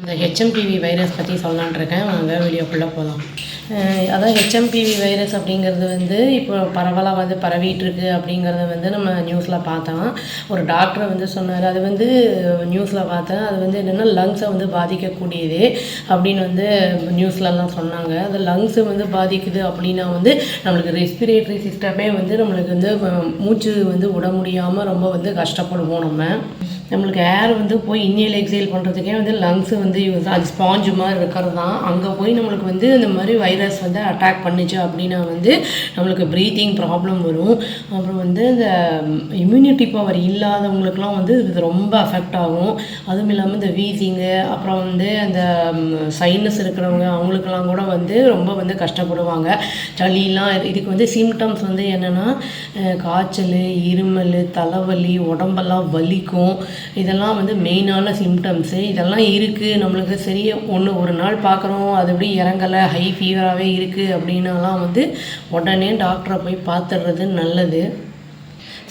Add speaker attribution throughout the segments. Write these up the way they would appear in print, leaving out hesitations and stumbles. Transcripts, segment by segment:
Speaker 1: இந்த HMPV virus பற்றி சொல்லலான்னு இருக்கேன். வாங்க வீடியோக்குள்ளே போகலாம். அதான் ஹெச்எம்பிவி வைரஸ் அப்படிங்கிறது வந்து இப்போ பரவலாக வந்து பரவிட்டுருக்கு அப்படிங்கிறத வந்து நம்ம நியூஸில் பார்த்தோம். ஒரு டாக்டர் வந்து சொன்னார், அது வந்து நியூஸில் பார்த்தேன். அது வந்து என்னென்னா லங்ஸை வந்து பாதிக்கக்கூடியது அப்படின்னு வந்து நியூஸ்லலாம் சொன்னாங்க. அது லங்ஸை வந்து பாதிக்குது அப்படின்னா வந்து நம்மளுக்கு ரெஸ்பிரேட்டரி சிஸ்டமே வந்து நம்மளுக்கு வந்து மூச்சு வந்து விட முடியாமல் ரொம்ப வந்து கஷ்டப்படுவோம். நம்மளுக்கு ஏர் வந்து போய் இன்னேல் எக்ஸேல் பண்ணுறதுக்கே வந்து லங்ஸு வந்து அது ஸ்பாஞ்சு மாதிரி இருக்கிறது தான். அங்கே போய் நம்மளுக்கு வந்து இந்த மாதிரி வைரஸ் வந்து அட்டாக் பண்ணிச்சு அப்படின்னா வந்து நம்மளுக்கு ப்ரீத்திங் ப்ராப்ளம் வரும். அப்புறம் வந்து இந்த இம்யூனிட்டி பவர் இல்லாதவங்களுக்குலாம் வந்து இது ரொம்ப அஃபெக்ட் ஆகும். அதுவும் இல்லாமல் இந்த வீசிங்கு, அப்புறம் வந்து அந்த சைனஸ் இருக்கிறவங்க அவங்களுக்கெல்லாம் கூட வந்து ரொம்ப வந்து கஷ்டப்படுவாங்க. சளிலாம் இதுக்கு வந்து சிம்டம்ஸ் வந்து என்னென்னா காய்ச்சல், இருமல், தலைவலி, உடம்பெல்லாம் வலிக்கும். இதெல்லாம் வந்து மெயினான சிம்டம்ஸு. இதெல்லாம் இருக்குது நம்மளுக்கு சரி ஒரு நாள் பார்க்குறோம், அது எப்படி இறங்கலை, ஹை ஃபீவராகவே இருக்குது அப்படின்னாலாம் வந்து உடனே டாக்டரை போய் பார்த்துடுறது நல்லது.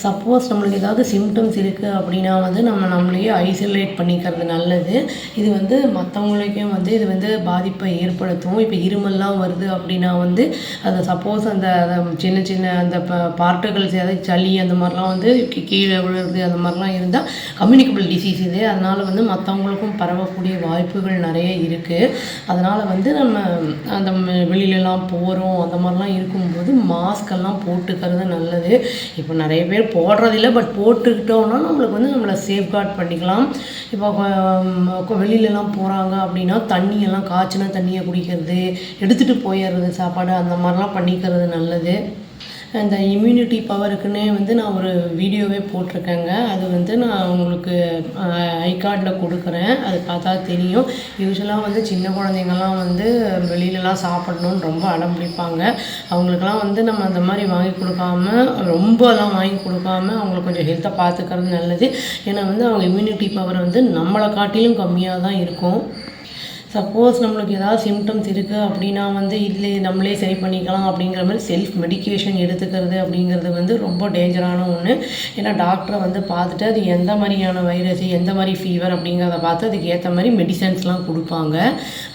Speaker 1: சப்போஸ் நம்மளுக்கு ஏதாவது சிம்டம்ஸ் இருக்குது அப்படின்னா வந்து நம்மளையே ஐசோலேட் பண்ணிக்கிறது நல்லது. இது வந்து மற்றவங்களுக்கும் வந்து இது வந்து பாதிப்பை ஏற்படுத்தும். இப்போ இருமல்லாம் வருது அப்படின்னா வந்து அதை சப்போஸ் அந்த சின்ன சின்ன அந்த பார்ட்டிகல்ஸ் ஏதாவது சளி அந்த மாதிரிலாம் வந்து கீழே விழுறது அந்த மாதிரிலாம் இருந்தால் கம்யூனிகபிள் டிசீஸ் இது. அதனால் வந்து மற்றவங்களுக்கும் பரவக்கூடிய வாய்ப்புகள் நிறைய இருக்குது. அதனால் வந்து நம்ம அந்த வெளியிலலாம் போகிறோம் அந்த மாதிரிலாம் இருக்கும்போது மாஸ்கெல்லாம் போட்டுக்கிறது நல்லது. இப்போ நிறைய பேர் போடுறதில்லை, பட் போட்டுக்கிட்டோன்னா நம்மளுக்கு வந்து நம்மளை சேஃப்கார்ட் பண்ணிக்கலாம். இப்போ வெளியிலலாம் போகிறாங்க அப்படின்னா தண்ணியெல்லாம் காய்ச்சின தண்ணியை குடிக்கிறது, எடுத்துகிட்டு போயிடுறது சாப்பாடு, அந்த மாதிரிலாம் பண்ணிக்கிறது நல்லது. இந்த இம்யூனிட்டி பவருக்குன்னே வந்து நான் ஒரு வீடியோவே போட்டிருக்கேங்க. அது வந்து நான் உங்களுக்கு ஐகார்டில் கொடுக்குறேன், அது பார்த்தா தெரியும். யூஸ்வலாக வந்து சின்ன குழந்தைங்கள்லாம் வந்து வெளியிலலாம் சாப்பிடணுன்னு ரொம்ப அடம் பிடிப்பாங்க. அவங்களுக்கெல்லாம் வந்து நம்ம அந்த மாதிரி வாங்கி கொடுக்காம, ரொம்பலாம் வாங்கி கொடுக்காம அவங்களுக்கு கொஞ்சம் ஹெல்த்தை பார்த்துக்கிறது நல்லது. ஏன்னா வந்து அவங்க இம்யூனிட்டி பவர் வந்து நம்மளை காட்டிலும் கம்மியாக தான் இருக்கும். சப்போஸ் நம்மளுக்கு ஏதாவது சிம்டம்ஸ் இருக்குது அப்படின்னா வந்து இல்லை நம்மளே சரி பண்ணிக்கலாம் அப்படிங்கிற மாதிரி செல்ஃப் மெடிக்கேஷன் எடுத்துக்கிறது அப்படிங்கிறது வந்து ரொம்ப டேஞ்சரான ஒன்று. ஏன்னா டாக்டரை வந்து பார்த்துட்டு அது எந்த மாதிரியான வைரஸ், எந்த மாதிரி ஃபீவர் அப்படிங்கிறத பார்த்து அதுக்கு ஏற்ற மாதிரி மெடிசன்ஸ்லாம் கொடுப்பாங்க.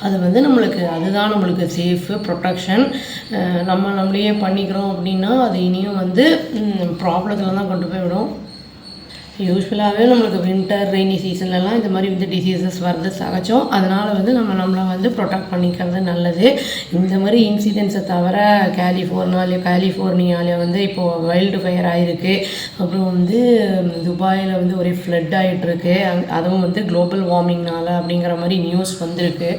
Speaker 1: அது வந்து அதுதான் நம்மளுக்கு சேஃபு, ப்ரொடெக்ஷன். நம்மளையே பண்ணிக்கிறோம் அப்படின்னா அது இனியும் வந்து ப்ராப்ளத்தில் தான் கொண்டு போய் விடும். யூஸ்வலாகவே நம்மளுக்கு வின்டர், ரெய்னி சீசன்லலாம் இந்த மாதிரி வந்து டிசீசஸ் வர்றது சகஜம். அதனால் வந்து நம்மளை வந்து ப்ரொடெக்ட் பண்ணிக்கிறது நல்லது. இந்த மாதிரி இன்சிடென்ட்ஸை தவிர கலிஃபோர்னியாவில் வந்து இப்போது வைல்டு ஃபயர் ஆகிருக்கு. அப்புறம் வந்து துபாயில் வந்து ஒரே ஃப்ளட் ஆகிட்டுருக்கு. அதுவும் வந்து குளோபல் வார்மிங்னால் அப்படிங்கிற மாதிரி நியூஸ் வந்திருக்கு.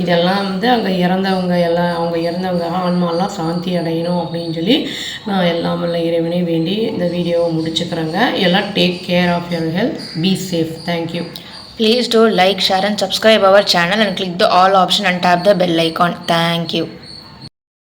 Speaker 1: இதெல்லாம் வந்து அங்கே அவங்க இறந்தவங்க ஆன்மாலாம் சாந்தி அடையணும் அப்படின்னு சொல்லி நான் எல்லாம் வல்ல இறைவனை வேண்டி இந்த வீடியோவை முடிச்சுக்கிறேங்க. எல்லாம் take care of your health. Be safe. Thank you.
Speaker 2: Please do like, share and subscribe our channel and click the all option and tap the bell icon. Thank you.